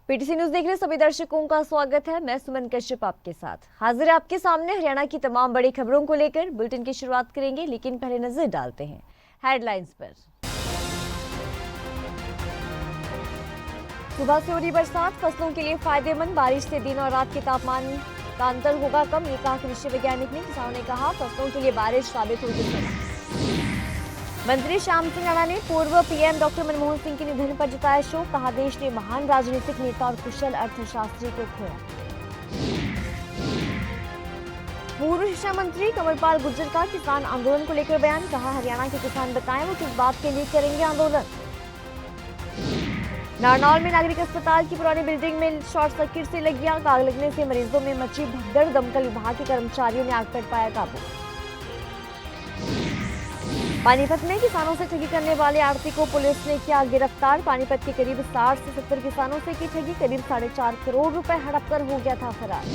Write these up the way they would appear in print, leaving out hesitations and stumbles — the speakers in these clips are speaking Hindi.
पीटीसी न्यूज देख रहे सभी दर्शकों का स्वागत है। मैं सुमन कश्यप आपके साथ हाजिर है आपके सामने हरियाणा की तमाम बड़ी खबरों को लेकर बुलेटिन की शुरुआत करेंगे, लेकिन पहले नजर डालते हैं हेडलाइंस पर। सुबह से हो रही बरसात फसलों के लिए फायदेमंद, बारिश से दिन और रात के तापमान का अंतर होगा कम, ये कहा कृषि वैज्ञानिक ने। किसानों ने कहा फसलों के लिए बारिश साबित होगी। मंत्री श्याम सिंह राणा ने पूर्व पीएम डॉक्टर मनमोहन सिंह के निधन पर जताया शोक, कहा देश ने महान राजनीतिक नेता और कुशल अर्थशास्त्री को खोया। पूर्व शिक्षा मंत्री कंवरपाल गुर्जर का किसान आंदोलन को लेकर बयान, कहा हरियाणा के किसान बताएं वो किस बात के लिए करेंगे आंदोलन। नारनौल में नागरिक अस्पताल की पुरानी बिल्डिंग में शॉर्ट सर्किट से लगी आग, आग लगने से मरीजों में मची भगदड़, दमकल विभाग के कर्मचारियों ने आग पर पाया काबू। पानीपत में किसानों से ठगी करने वाले आड़ती को पुलिस ने किया गिरफ्तार, पानीपत के करीब 60 से 70 किसानों से की ठगी, करीब 4.5 करोड़ रुपए हड़प कर हो गया था फरार।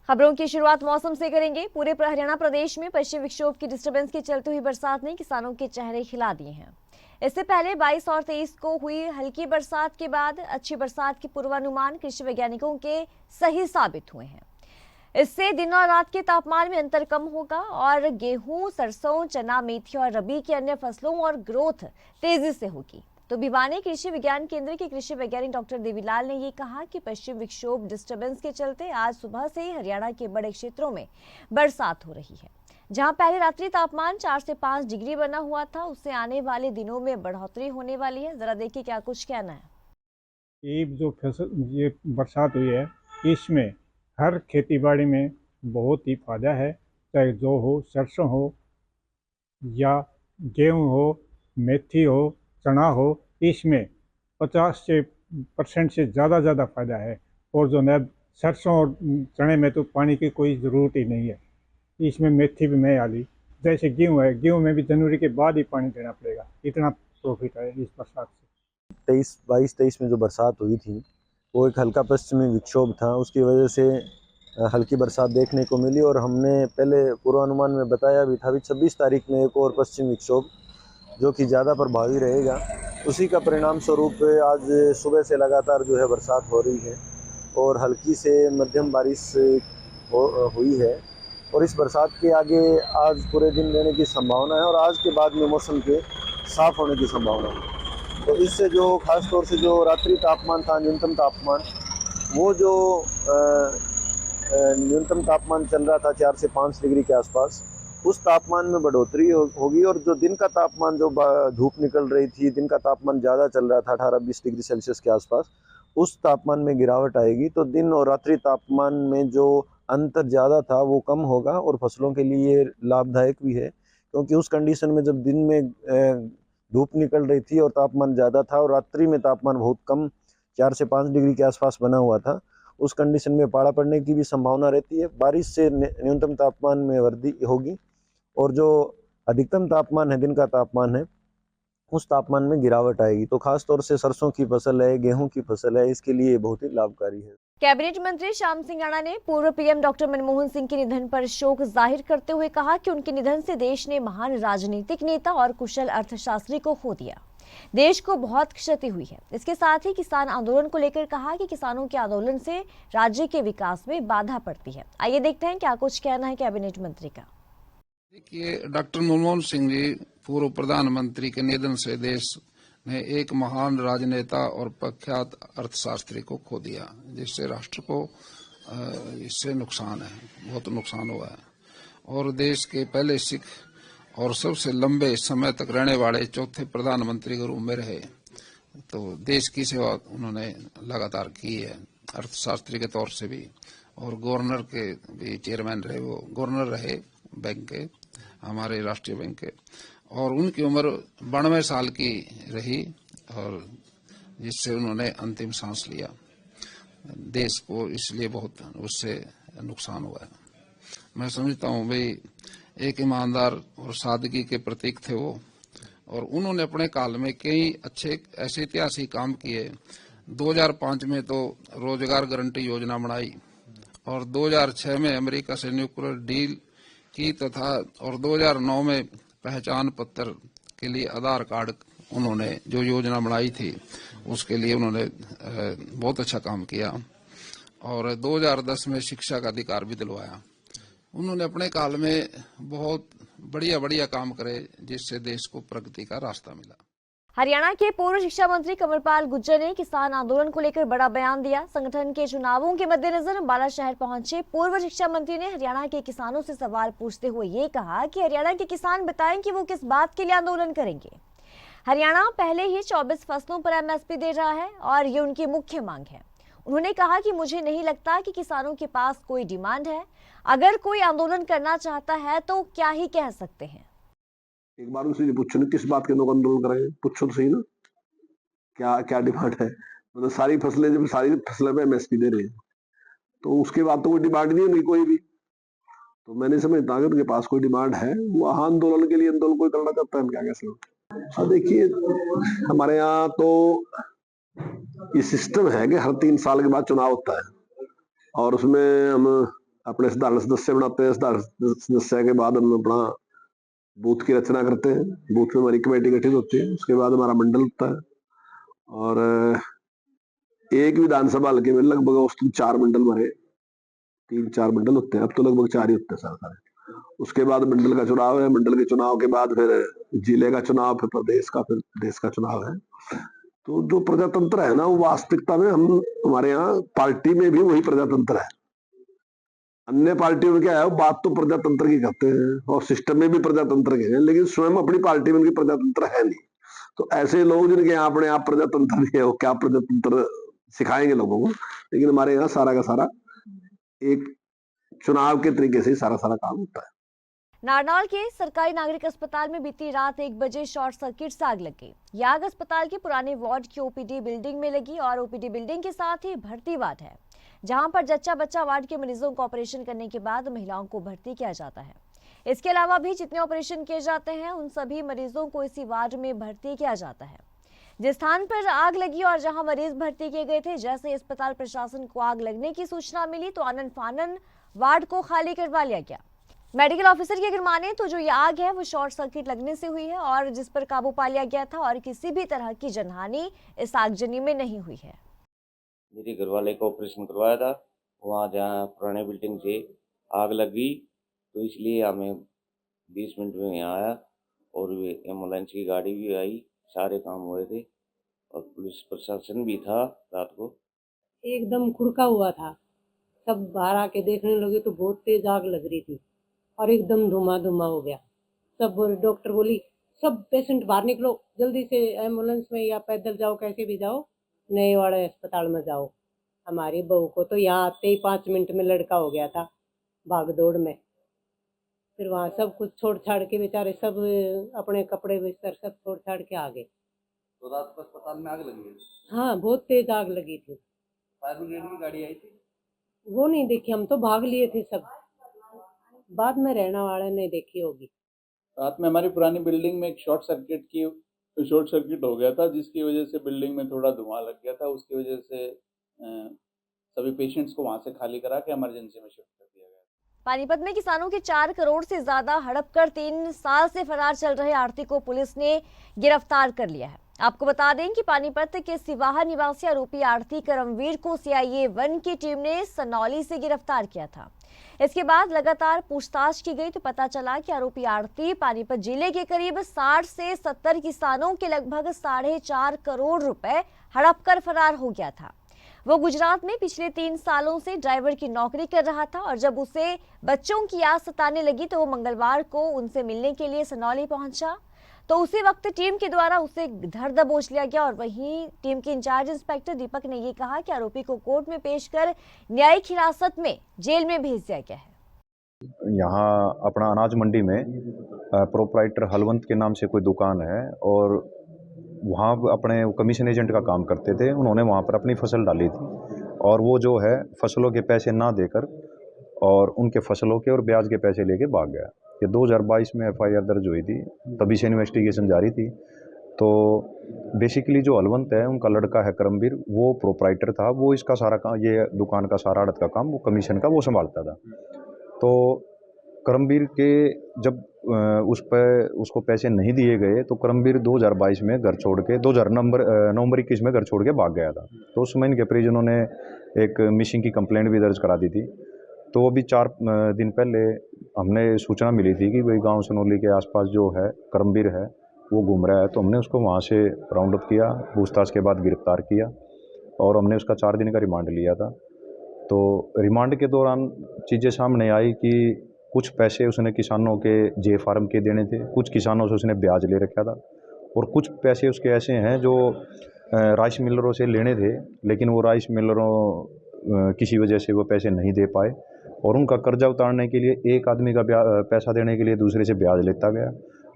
खबरों की शुरुआत मौसम से करेंगे। पूरे हरियाणा प्रदेश में पश्चिम विक्षोभ की डिस्टर्बेंस के चलते हुई बरसात ने किसानों के चेहरे खिला दिए हैं। इससे पहले 22 और 23 को हुई हल्की बरसात के बाद अच्छी बरसात के पूर्वानुमान कृषि वैज्ञानिकों के सही साबित हुए हैं। इससे दिन और रात के तापमान में अंतर कम होगा और गेहूं, सरसों, चना, मेथी और रबी की अन्य फसलों और ग्रोथ तेजी से होगी। तो भिवानी कृषि विज्ञान केंद्र के कृषि वैज्ञानिक डॉक्टर देवीलाल ने ये कहा कि पश्चिम विक्षोभ डिस्टर्बेंस के चलते आज सुबह से ही हरियाणा के बड़े क्षेत्रों में बरसात हो रही है। जहां पहले रात्रि तापमान 4 से 5 डिग्री बना हुआ था, उससे आने वाले दिनों में बढ़ोतरी होने वाली है। जरा देखिए क्या कुछ कहना है। ये बरसात हुई है, इसमें हर खेतीबाड़ी में बहुत ही फायदा है, चाहे जौ हो, सरसों हो या गेहूं हो, मेथी हो, चना हो, इसमें 50% से ज़्यादा फायदा है। और जो है सरसों और चने में तो पानी की कोई ज़रूरत ही नहीं है, इसमें मेथी भी नहीं आली। जैसे गेहूं है, गेहूं में भी जनवरी के बाद ही पानी देना पड़ेगा, इतना प्रॉफिट है इस बरसात से। 22-23 में जो बरसात हुई थी वो एक हल्का पश्चिमी विक्षोभ था, उसकी वजह से हल्की बरसात देखने को मिली। और हमने पहले पूर्वानुमान में बताया भी था, अभी 26 तारीख में एक और पश्चिमी विक्षोभ जो कि ज़्यादा प्रभावी रहेगा, उसी का परिणाम स्वरूप आज सुबह से लगातार जो है बरसात हो रही है और हल्की से मध्यम बारिश हुई है। और इस बरसात के आगे आज पूरे दिन रहने की संभावना है और आज के बाद में मौसम के साफ होने की संभावना है। तो इससे जो खास तौर से जो रात्रि तापमान था, न्यूनतम तापमान, वो जो न्यूनतम तापमान चल रहा था 4 से 5 डिग्री के आसपास, उस तापमान में बढ़ोतरी होगी। और जो दिन का तापमान, जो धूप निकल रही थी, दिन का तापमान ज़्यादा चल रहा था 18-20 डिग्री सेल्सियस के आसपास, उस तापमान में गिरावट आएगी। तो दिन और रात्रि तापमान में जो अंतर ज़्यादा था वो कम होगा और फसलों के लिए लाभदायक भी है, क्योंकि उस कंडीशन में जब दिन में धूप निकल रही थी और तापमान ज़्यादा था और रात्रि में तापमान बहुत कम 4 से 5 डिग्री के आसपास बना हुआ था, उस कंडीशन में पाला पड़ने की भी संभावना रहती है। बारिश से न्यूनतम तापमान में वृद्धि होगी और जो अधिकतम तापमान है, दिन का तापमान है, उस तापमान में गिरावट आएगी। तो खास तौर से सरसों की फसल है, गेहूं की फसल है, इसके लिए बहुत ही लाभकारी है। कैबिनेट मंत्री श्याम सिंह राणा ने पूर्व पीएम डॉक्टर मनमोहन सिंह के निधन पर शोक जाहिर करते हुए कहा कि उनके निधन से देश ने महान राजनीतिक नेता और कुशल अर्थशास्त्री को खो दिया। देश को बहुत क्षति हुई है। इसके साथ ही किसान आंदोलन को लेकर कहा कि किसानों के आंदोलन से राज्य के विकास में बाधा पड़ती है। आइए देखते हैं क्या कुछ कहना है कैबिनेट मंत्री का। देखिए, डॉक्टर मनमोहन सिंह जी पूर्व प्रधानमंत्री के निधन से देश ने एक महान राजनेता और प्रख्यात अर्थशास्त्री को खो दिया, जिससे राष्ट्र को इससे नुकसान है, बहुत नुकसान हुआ है। और देश के पहले सिख और सबसे लंबे समय तक रहने वाले चौथे प्रधानमंत्री के रूप में रहे, तो देश की सेवा उन्होंने लगातार की है, अर्थशास्त्री के तौर से भी। और गवर्नर के भी चेयरमैन रहे, वो गवर्नर रहे बैंक के, हमारे राष्ट्रीय बैंक के। और उनकी उम्र 92 साल की रही और जिससे उन्होंने अंतिम सांस लिया। देश को इसलिए बहुत उससे नुकसान हुआ है। मैं समझता हूँ भाई एक ईमानदार और सादगी के प्रतीक थे वो, और उन्होंने अपने काल में कई अच्छे ऐसे ऐतिहासिक काम किए। 2005 में तो रोजगार गारंटी योजना बनाई और 2006 में अमेरिका से न्यूक्लियर डील की तथा और 2009 में पहचान पत्र के लिए आधार कार्ड उन्होंने जो योजना बनाई थी उसके लिए उन्होंने बहुत अच्छा काम किया और 2010 में शिक्षा का अधिकार भी दिलवाया। उन्होंने अपने काल में बहुत बढ़िया काम करे जिससे देश को प्रगति का रास्ता मिला। हरियाणा के पूर्व शिक्षा मंत्री कमलपाल गुर्जर ने किसान आंदोलन को लेकर बड़ा बयान दिया। संगठन के चुनावों के मद्देनजर अम्बाला शहर पहुंचे पूर्व शिक्षा मंत्री ने हरियाणा के किसानों से सवाल पूछते हुए ये कहा कि हरियाणा के किसान बताएं कि वो किस बात के लिए आंदोलन करेंगे। हरियाणा पहले ही 24 फसलों पर MSP दे रहा है और ये उनकी मुख्य मांग है। उन्होंने कहा कि मुझे नहीं लगता कि किसानों के पास कोई डिमांड है। अगर कोई आंदोलन करना चाहता है तो क्या ही कह सकते हैं। एक बार उनसे पूछो ना किस बात के लोग आंदोलन करेंगे, पूछो तो सही ना, क्या क्या डिमांड है। मतलब सारी फसलें जब सारी फसलें पे MSP दे रहे हैं तो उसके बाद तो कोई डिमांड नहीं होगी कोई भी। तो मैंने समझता अगर उनके पास कोई डिमांड है वो आंदोलन के लिए आंदोलन कोई करना चाहता है, हम क्या कह सकते हैं। देखिए हमारे यहाँ तो ये सिस्टम है कि हर 3 साल के बाद चुनाव होता है और उसमें हम अपने साधारण सदस्य बनाते हैं। साधारण सदस्य के बाद हम अपना बूथ की रचना करते हैं, बूथ में हमारी कमेटी गठित होती है, उसके बाद हमारा मंडल होता है और एक विधानसभा हल्के में लगभग औसतन 4 मंडल हमारे 3-4 मंडल होते हैं। अब तो लगभग 4 ही होते हैं सारे। उसके बाद मंडल का चुनाव है, मंडल के चुनाव के बाद फिर जिले का चुनाव, फिर प्रदेश का, फिर देश का चुनाव है। तो जो प्रजातंत्र है ना वो वास्तविकता में हम हमारे यहाँ पार्टी में भी वही प्रजातंत्र है। अन्य पार्टियों में क्या है, बात तो प्रजातंत्र की करते हैं और सिस्टम में भी प्रजातंत्र के हैं, लेकिन स्वयं अपनी पार्टी में उनकी प्रजातंत्र है नहीं। तो ऐसे लोग जिनके यहाँ अपने आप प्रजातंत्र नहीं है वो क्या प्रजातंत्र सिखाएंगे लोगों को। लेकिन हमारे यहाँ सारा का सारा एक चुनाव के तरीके से सारा काम होता है। नारनौल के सरकारी नागरिक अस्पताल में बीती रात 1 बजे शॉर्ट सर्किट से आग लग गई। यह आग अस्पताल के पुराने वार्ड की OPD बिल्डिंग में लगी और OPD बिल्डिंग के साथ ही भर्ती वार्ड है, जहां पर जच्चा बच्चा वार्ड के मरीजों को ऑपरेशन करने के बाद महिलाओं को भर्ती किया जाता है। इसके अलावा भी जितने ऑपरेशन किए जाते हैं उन सभी मरीजों को इसी वार्ड में भर्ती किया जाता है। जिस स्थान पर आग लगी और जहां मरीज भर्ती किए गए थे, जैसे अस्पताल प्रशासन को आग लगने की सूचना मिली तो आनन फानन वार्ड को खाली करवा लिया गया। मेडिकल ऑफिसर की अगर माने तो जो ये आग है वो शॉर्ट सर्किट लगने से हुई है और जिस पर काबू पा लिया गया था और किसी भी तरह की जनहानि इस आगजनी में नहीं हुई है। मेरे घर वाले को ऑपरेशन करवाया था, वहाँ जहाँ पुराने बिल्डिंग से आग लगी तो इसलिए हमें 20 मिनट में यहाँ आया और एम्बुलेंस की गाड़ी भी आई, सारे काम हुए थे और पुलिस प्रशासन भी था। रात को एकदम खुड़का हुआ था, सब बाहर आके देखने लगे तो बहुत तेज आग लग रही थी और एकदम धुआं हो गया। सब डॉक्टर बोली सब पेशेंट बाहर निकलो, जल्दी से एम्बुलेंस में या पैदल जाओ, कैसे भी जाओ, नए वाले अस्पताल में जाओ। हमारी बहू को तो यहाँ आते ही 5 मिनट में लड़का हो गया था भाग दौड़ में। फिर वहाँ सब कुछ छोड़ छाड़ के बेचारे सब अपने कपड़े बिस्तर सब छोड़ छाड़ के आ गए। तो रात को अस्पताल में आग लगी? हाँ, बहुत तेज आग लगी थी। फायर ब्रिगेड की गाड़ी आई थी? वो नहीं देखी, हम तो भाग लिए थे सब, बाद में रहने वाले ने देखी होगी। रात में हमारी पुरानी बिल्डिंग में एक शॉर्ट सर्किट हो गया था, जिसकी वजह से बिल्डिंग में थोड़ा धुआं लग गया था। उसकी वजह से सभी पेशेंट्स को वहां से खाली करा के इमरजेंसी में शिफ्ट कर दिया गया। पानीपत में किसानों के 4 करोड़ से ज्यादा हड़प कर 3 साल से फरार चल रहे आढ़ती को पुलिस ने गिरफ्तार कर लिया है। आपको बता दें कि पानीपत के सिवाहा निवासी आरोपी आढ़ती करमवीर को CIA 1 की टीम ने सनौली से गिरफ्तार किया था। इसके बाद लगातार पूछताछ की गई तो पता चला कि आरोपी आढ़ती पानीपत जिले के करीब 60 से 70 किसानों के लगभग 4.5 करोड़ रुपए हड़प कर फरार हो गया था। वो गुजरात में पिछले 3 सालों से ड्राइवर की नौकरी कर रहा था और जब उसे बच्चों की याद सताने लगी तो वो मंगलवार को उनसे मिलने के लिए सनौली पहुंचा। तो उसी वक्त टीम के द्वारा उसे धर दबोच लिया गया और वहीं टीम के इंचार्ज इंस्पेक्टर दीपक ने ये कहा कि आरोपी को कोर्ट में पेश कर न्यायिक हिरासत में जेल में भेज दिया गया है। यहाँ अपना अनाज मंडी में प्रोपराइटर हलवंत के नाम से कोई दुकान है और वहाँ अपने कमीशन एजेंट का काम करते थे। उन्होंने वहाँ पर अपनी फसल डाली थी और वो जो है फसलों के पैसे ना देकर और उनके फसलों के और ब्याज के पैसे लेके भाग गया। ये 2022 में FIR दर्ज हुई थी, तभी से इन्वेस्टिगेशन जारी थी। तो बेसिकली जो हलवंत है उनका लड़का है करमवीर, वो प्रोपराइटर था, वो इसका सारा काम, ये दुकान का सारा आड़त का काम, वो कमीशन का वो संभालता था। तो करमवीर के जब उसको पैसे नहीं दिए गए तो करमवीर 2022 में घर छोड़ के नवंबर 21 में घर छोड़ के भाग गया था। तो उस समय इनके परिजनों ने एक मिसिंग की कंप्लेंट भी दर्ज करा दी थी। तो अभी 4 दिन पहले हमने सूचना मिली थी कि भाई गांव सनौली के आसपास जो है करमवीर है वो घूम रहा है। तो हमने उसको वहाँ से राउंड अप किया, पूछताछ के बाद गिरफ्तार किया और हमने उसका 4 दिन का रिमांड लिया था। तो रिमांड के दौरान चीज़ें सामने आई कि कुछ पैसे उसने किसानों के जे फार्म के देने थे, कुछ किसानों से उसने ब्याज ले रखा था और कुछ पैसे उसके ऐसे हैं जो राइस मिलरों से लेने थे, लेकिन वो राइस मिलरों किसी वजह से वो पैसे नहीं दे पाए और उनका कर्जा उतारने के लिए एक आदमी का पैसा देने के लिए दूसरे से ब्याज लेता गया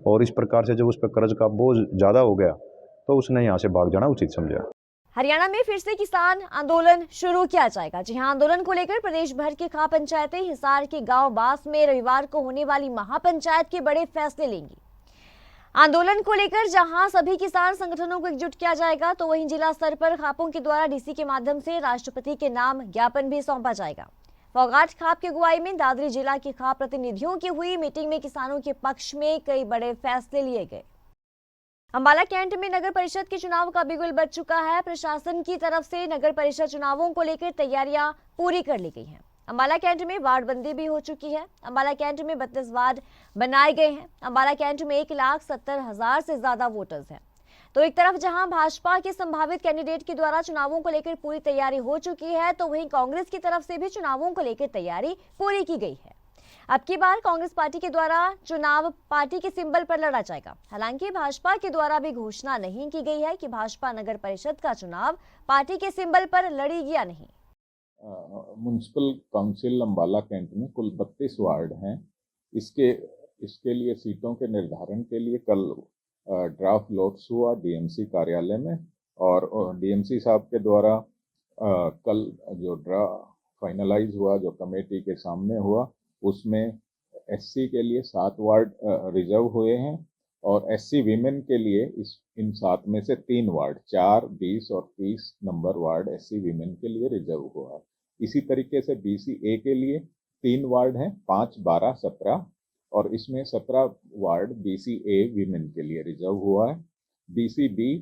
और इस प्रकार से जब उस पर कर्ज का बोझ ज़्यादा हो गया तो उसने यहाँ से भाग जाना उचित समझा। हरियाणा में फिर से किसान आंदोलन शुरू किया जाएगा। जी हां, आंदोलन को लेकर प्रदेश भर की खाप पंचायतें हिसार के गांव बास में रविवार को होने वाली महापंचायत के बड़े फैसले लेंगी। आंदोलन को लेकर जहां सभी किसान संगठनों को एकजुट किया जाएगा, तो वहीं जिला स्तर पर खापों के द्वारा डीसी के माध्यम से राष्ट्रपति के नाम ज्ञापन भी सौंपा जाएगा। फौगाट खाप की अगुवाई में दादरी जिला के खाप प्रतिनिधियों की हुई मीटिंग में किसानों के पक्ष में कई बड़े फैसले लिए गए। अंबाला कैंट में नगर परिषद के चुनाव का बिगुल बज चुका है। प्रशासन की तरफ से नगर परिषद चुनावों को लेकर तैयारियां पूरी कर ली गई हैं। अंबाला कैंट में वार्ड बंदी भी हो चुकी है। अंबाला कैंट में 32 वार्ड बनाए गए हैं। अंबाला कैंट में 1,70,000 से ज्यादा वोटर्स हैं। तो एक तरफ जहां भाजपा के संभावित कैंडिडेट के द्वारा चुनावों को लेकर पूरी तैयारी हो चुकी है, तो वहीं कांग्रेस की तरफ से भी चुनावों को लेकर तैयारी पूरी की गई है। अब की बार कांग्रेस पार्टी के द्वारा चुनाव पार्टी के सिंबल पर लड़ा जाएगा। हालांकि भाजपा के द्वारा भी घोषणा नहीं की गई है कि भाजपा नगर परिषद का चुनाव पार्टी के सिंबल पर लड़ेगी या नहीं। म्युनिसिपल काउंसिल अंबाला कैंट में कुल 32 वार्ड हैं। इसके लिए सीटों के निर्धारण के लिए कल ड्राफ्ट लोट्स हुआ डीएमसी कार्यालय में और डीएमसी साहब के द्वारा कल जो ड्राफ्ट फाइनलाइज हुआ, जो कमेटी के सामने हुआ, उसमें एससी के लिए 7 वार्ड रिजर्व हुए हैं और एससी वीमेन के लिए इन 7 में से 3 वार्ड 4, 20 और 30 नंबर वार्ड एससी वीमेन के लिए रिजर्व हुआ है। इसी तरीके से बीसीए के लिए 3 वार्ड हैं, 5, 12, 17 और इसमें 17 वार्ड बीसीए वीमेन के लिए रिजर्व हुआ है। बीसीबी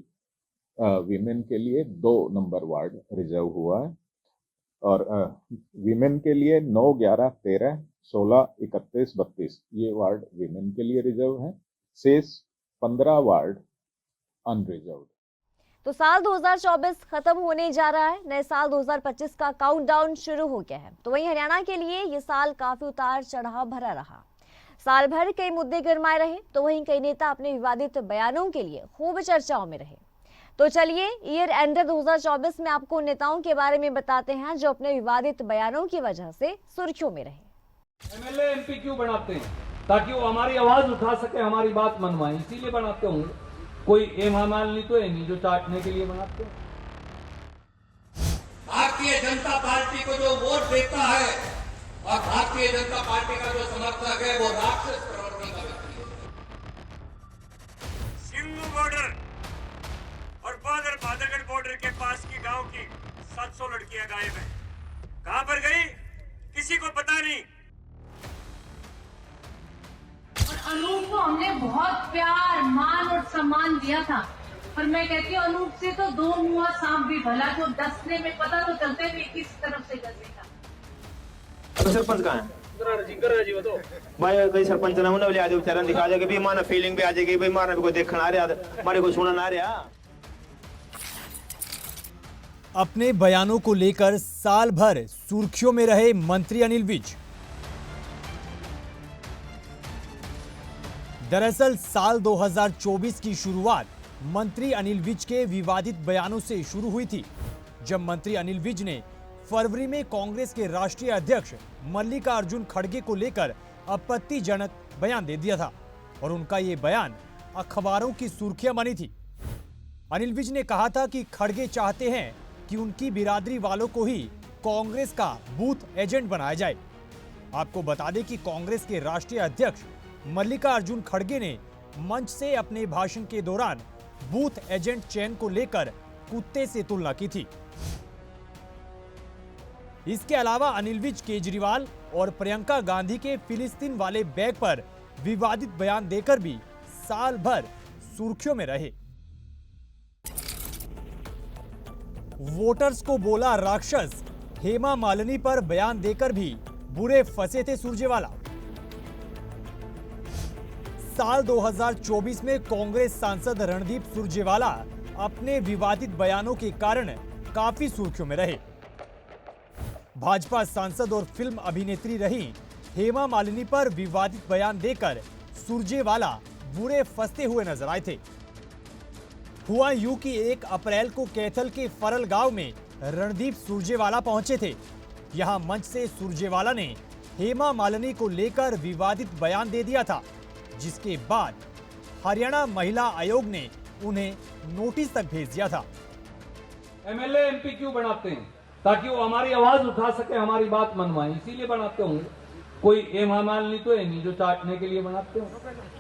वीमेन के लिए 2 नंबर वार्ड रिजर्व हुआ है और वीमेन के लिए 9, 11, 13, 16, 31, 32 ये वार्ड वीमेन के लिए रिजर्व हैं। शेष 15 वार्ड अनरिजर्व। तो साल 2024 खत्म होने जा रहा है, नए साल 2025 का काउंटडाउन शुरू हो गया है। तो वहीं हरियाणा के लिए ये साल काफी उतार चढ़ाव भरा रहा। साल भर कई मुद्दे गरमाए रहे, तो वहीं कई नेता अपने विवादित बयानों के लिए खूब चर्चाओं में रहे। तो चलिए ईयर एंडर 2024 में आपको नेताओं के बारे में बताते हैं जो अपने विवादित बयानों की वजह से सुर्खियों में रहे। एमएलए एमपी क्यों बनाते हैं? ताकि वो हमारी आवाज उठा सके, हमारी बात मनवाए, इसीलिए बनाते होंगे। कोई एम हमारी तो है नहीं जो चाटने के लिए बनाते हैं। भारतीय जनता पार्टी को जो वोट देता है और भारतीय जनता पार्टी का जो समर्थक है वो राक्षस प्रवृत्ति का व्यक्ति है। सिंगू बॉर्डर और बादरगढ़ बॉर्डर के पास की गांव की 700 लड़कियां गायब हैं। कहां पर गई किसी को पता नहीं। और अनूप को हमने बहुत प्यार, मान और सम्मान दिया था, पर मैं कहती हूँ अनूप से तो 2 मुआ सांप भी भला, जो डसने में पता तो चलते भी किस तरफ से डसेगा। अबे सरपंच कहाँ है? भाई कई सरपंच ना बोले आज बेचारा दिखा जाएगा भी माना फीलिंग भी आ जाएगी भाई, मारने को देखना आ रहा, हमारे को सुनना आ रहा। अपने बयानों को लेकर साल भर सुर्खियों में रहे मंत्री अनिल विज। दरअसल साल 2024 की शुरुआत मंत्री अनिल विज के विवादित बयानों से शुरू हुई थी, जब मंत्री अनिल विज ने फरवरी में कांग्रेस के राष्ट्रीय अध्यक्ष मल्लिकार्जुन खड़गे को लेकर आपत्तिजनक बयान दे दिया था और उनका ये बयान अखबारों की सुर्खियां बनी थी। अनिल विज ने कहा था कि खड़गे चाहते हैं कि उनकी बिरादरी वालों को ही कांग्रेस का बूथ एजेंट बनाया जाए। आपको बता दें कि कांग्रेस के राष्ट्रीय अध्यक्ष मल्लिकार्जुन खड़गे ने मंच से अपने भाषण के दौरान बूथ एजेंट चयन को लेकर कुत्ते से तुलना की थी। इसके अलावा अनिल विज केजरीवाल और प्रियंका गांधी के फिलिस्तीन वाले बैग पर विवादित बयान देकर भी साल भर सुर्खियों में रहे। वोटर्स को बोला राक्षस, हेमा मालिनी पर बयान देकर भी बुरे फंसे थे सुरजेवाला। साल 2024 में कांग्रेस सांसद रणदीप सुरजेवाला अपने विवादित बयानों के कारण काफी सुर्खियों में रहे। भाजपा सांसद और फिल्म अभिनेत्री रही हेमा मालिनी पर विवादित बयान देकर सुरजेवाला बुरे फंसते हुए नजर आए थे। हुआ यूं कि 1 अप्रैल को कैथल के फरल गांव में रणदीप सुरजेवाला पहुंचे थे। यहां मंच से सुरजेवाला ने हेमा मालिनी को लेकर विवादित बयान दे दिया था, जिसके बाद हरियाणा महिला आयोग ने उन्हें नोटिस तक भेज दिया था। एमएलए एमपी क्यों बनाते हैं? ताकि वो हमारी आवाज उठा सके, हमारी बात मनवाए, इसीलिए बनाते होंगे। कोई हेमा मालिनी तो है नहीं जो चाटने के लिए बनाते होंगे।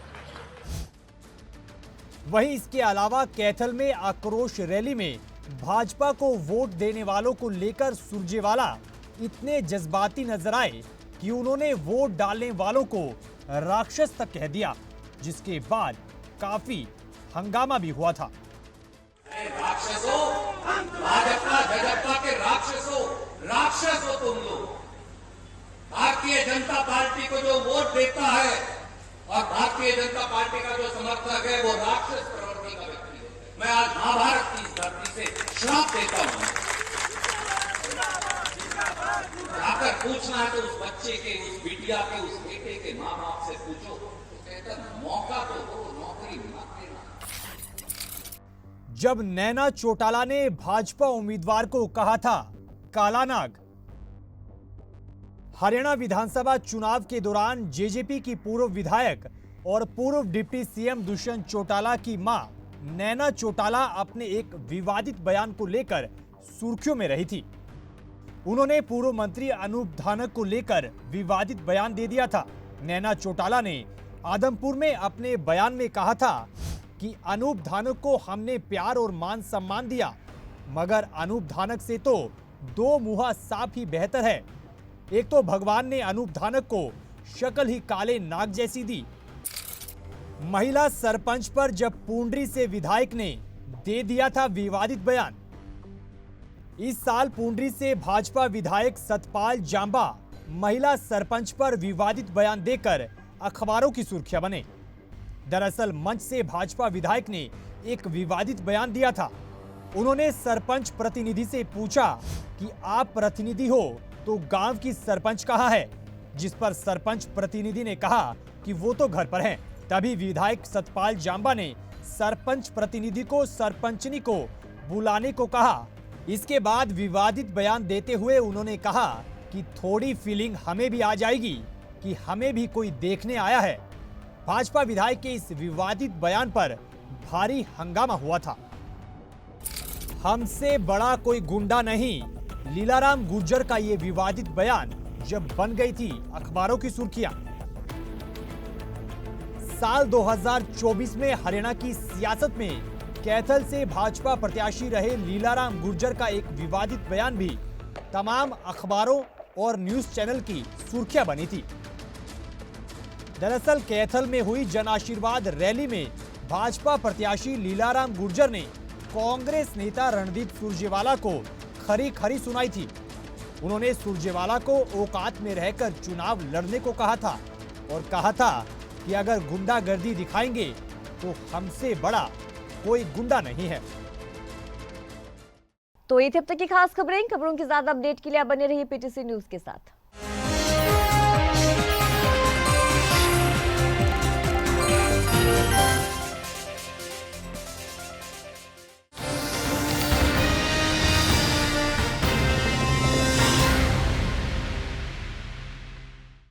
वहीं इसके अलावा कैथल में आक्रोश रैली में भाजपा को वोट देने वालों को लेकर सुरजेवाला इतने जज्बाती नजर आए कि उन्होंने वोट डालने वालों को राक्षस तक कह दिया, जिसके बाद काफी हंगामा भी हुआ था। राक्षसों, भाजपा के राक्षसों, राक्षस हो तुम लोग। भारतीय जनता पार्टी को जो वोट देता है और भारतीय जनता पार्टी का जो समर्थक है वो राक्षस प्रवृत्ति का व्यक्ति है। मैं आज महाभारत की इस धरती से श्राप देता हूं। जाकर पूछना है तो उस बच्चे के, उस बिटिया के, उस बेटे के माँ बाप से पूछो। तो कहता मौका तो दो, नौकरी मत देना। जब नैना चौटाला ने भाजपा उम्मीदवार को कहा था काला नाग। हरियाणा विधानसभा चुनाव के दौरान जेजेपी की पूर्व विधायक और पूर्व डिप्टी सीएम दुष्यंत चौटाला की मां नैना चौटाला अपने एक विवादित बयान को लेकर सुर्खियों में रही थी। उन्होंने पूर्व मंत्री अनूप धानक को लेकर विवादित बयान दे दिया था। नैना चौटाला ने आदमपुर में अपने बयान में कहा था कि अनूप धानक को हमने प्यार और मान सम्मान दिया, मगर अनूप धानक से तो 2 मुंहा सांप ही बेहतर है। एक तो भगवान ने अनूप धानक को शक्ल ही काले नाग जैसी दी। महिला सरपंच पर जब पुंडरी से विधायक ने दे दिया था विवादित बयान। इस साल पुंडरी से भाजपा विधायक सतपाल जांबा महिला सरपंच पर विवादित बयान देकर अखबारों की सुर्खियां बने। दरअसल मंच से भाजपा विधायक ने एक विवादित बयान दिया था। उन्होंने सरपंच प्रतिनिधि से पूछा कि आप प्रतिनिधि हो तो गांव की सरपंच कहाँ है, जिस पर सरपंच प्रतिनिधि ने कहा कि वो तो घर पर हैं। तभी विधायक सतपाल जांबा ने सरपंच प्रतिनिधि को सरपंचनी को बुलाने को कहा। इसके बाद विवादित बयान देते हुए उन्होंने कहा कि थोड़ी फीलिंग हमें भी आ जाएगी कि हमें भी कोई देखने आया है। भाजपा विधायक के इस विवादित बयान पर भारी हंगामा हुआ था। हमसे बड़ा कोई गुंडा नहीं, लीलाराम गुर्जर का ये विवादित बयान जब बन गई थी अखबारों की सुर्खियां। साल 2024 में हरियाणा की सियासत में कैथल से भाजपा प्रत्याशी रहे लीलाराम गुर्जर का एक विवादित बयान भी तमाम अखबारों और न्यूज चैनल की सुर्खियां बनी थी। दरअसल कैथल में हुई जन आशीर्वाद रैली में भाजपा प्रत्याशी लीलाराम गुर्जर ने कांग्रेस नेता रणदीप सुरजेवाला को खरी खरी सुनाई थी। उन्होंने सुरजेवाला को औकात में रहकर चुनाव लड़ने को कहा था और कहा था कि अगर गुंडागर्दी दिखाएंगे तो हमसे बड़ा कोई गुंडा नहीं है। तो ये थे अब तक की खास खबरों की ज्यादा अपडेट के लिए आप बने रहिए पीटीसी न्यूज के साथ।